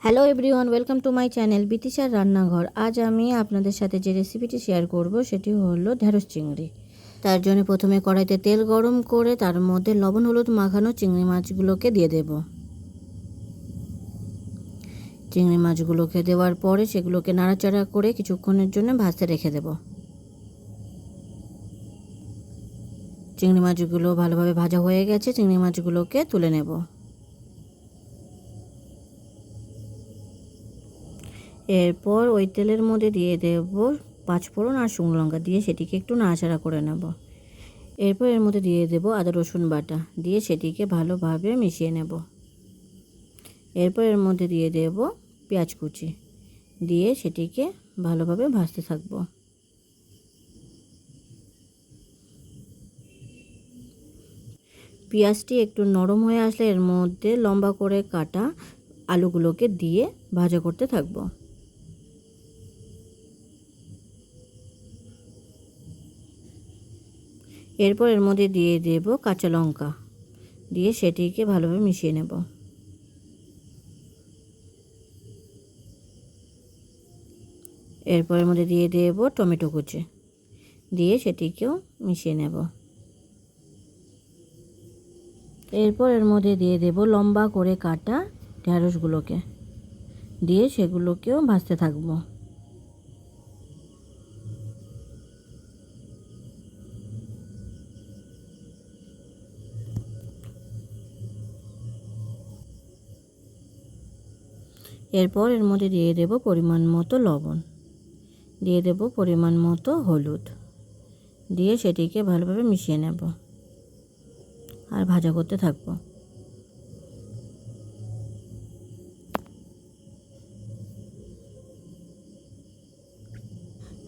Hello everyone, welcome to my channel বিতিশার রান্নাঘর। আজ আমি আপনাদের সাথে যে রেসিপিটি শেয়ার করব সেটি হলো ঢেঁড়স চিংড়ি। তার জন্য প্রথমে কড়াইতে তেল গরম করে তার মধ্যে লবণ হলুদ মাখানো চিংড়ি মাছগুলোকে দিয়ে দেব। চিংড়ি মাছগুলোকে দেওয়ার পরে সেগুলোকে নাড়াচাড়া করে কিছুক্ষণের জন্য ভাজতে রেখে দেব। চিংড়ি মাছগুলো ভালোভাবে ভাজা হয়ে গেছে, চিংড়ি মাছগুলোকে তুলে নেব। এরপর ওই তেলের মধ্যে দিয়ে দেব পাঁচফোড়ন আর শুকনো লঙ্কা দিয়ে সেটিকে একটু নাড়াচাড়া করে নেব। এরপর এর মধ্যে দিয়ে দেব আদা রসুন বাটা দিয়ে সেটিকে ভালোভাবে মিশিয়ে নেব। এরপর এর মধ্যে দিয়ে দেব পেঁয়াজ কুচি দিয়ে সেটিকে ভালোভাবে ভাজতে থাকব। পেঁয়াজটি একটু নরম হয়ে আসলে এর মধ্যে লম্বা করে কাটা আলুগুলোকে দিয়ে ভাজা করতে থাকব। এরপর এর মধ্যে দিয়ে দেব কাঁচা লঙ্কা দিয়ে সেটিকে ভালোভাবে মিশিয়ে নেব। এরপর এর মধ্যে দিয়ে দেব টমেটো কুচি দিয়ে সেটিকেও মিশিয়ে নেব। এরপর এর মধ্যে দিয়ে দেব লম্বা করে কাটা ঢেঁড়সগুলোকে দিয়ে সেগুলোকেও ভাজতে থাকবো। এরপর এর মধ্যে দিয়ে দেব পরিমাণ মতো লবণ, দিয়ে দেব পরিমাণ মতো হলুদ দিয়ে সেটিকে ভালোভাবে মিশিয়ে নেব আর ভাজা করতে থাকব।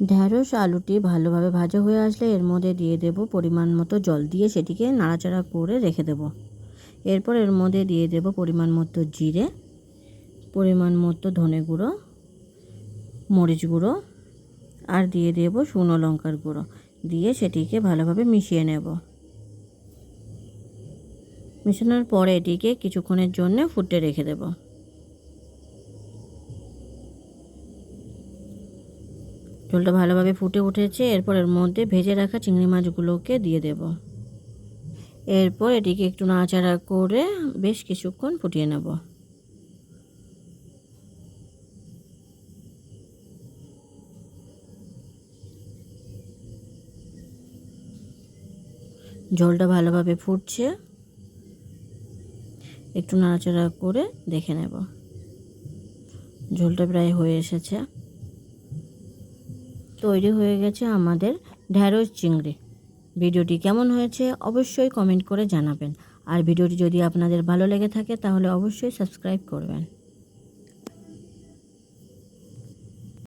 ঢেঁড়স আলুটি ভালোভাবে ভাজা হয়ে আসলে এর মধ্যে দিয়ে দেব পরিমাণ মতো জল দিয়ে সেটিকে নাড়াচাড়া করে রেখে দেব। এরপর এর মধ্যে দিয়ে দেব পরিমাণ মতো জিরে, পরিমাণ মতো ধনে গুঁড়ো, মরিচ গুঁড়ো আর দিয়ে দেব শুকনো লঙ্কার গুঁড়ো দিয়ে সেটিকে ভালোভাবে মিশিয়ে নেব। মেশানোর পরে এটিকে কিছুক্ষণের জন্য ফুটতে রেখে দেব। ঝোলটা ভালোভাবে ফুটে উঠেছে। এরপর এর মধ্যে ভেজে রাখা চিংড়ি মাছগুলোকে দিয়ে দেব। এরপর এটিকে একটু নাড়াচাড়া করে বেশ কিছুক্ষণ ফুটিয়ে নেব। ঝোলটা ভালোভাবে ফুটছে, একটু নাড়াচাড়া করে দেখে নেব। ঝোলটা প্রায় হয়ে এসেছে, তৈরি হয়ে গেছে আমাদের ঢেঁড়স চিংড়ি। ভিডিওটি কেমন হয়েছে অবশ্যই কমেন্ট করে জানাবেন। আর ভিডিওটি যদি আপনাদের ভালো লেগে থাকে তাহলে অবশ্যই সাবস্ক্রাইব করবেন।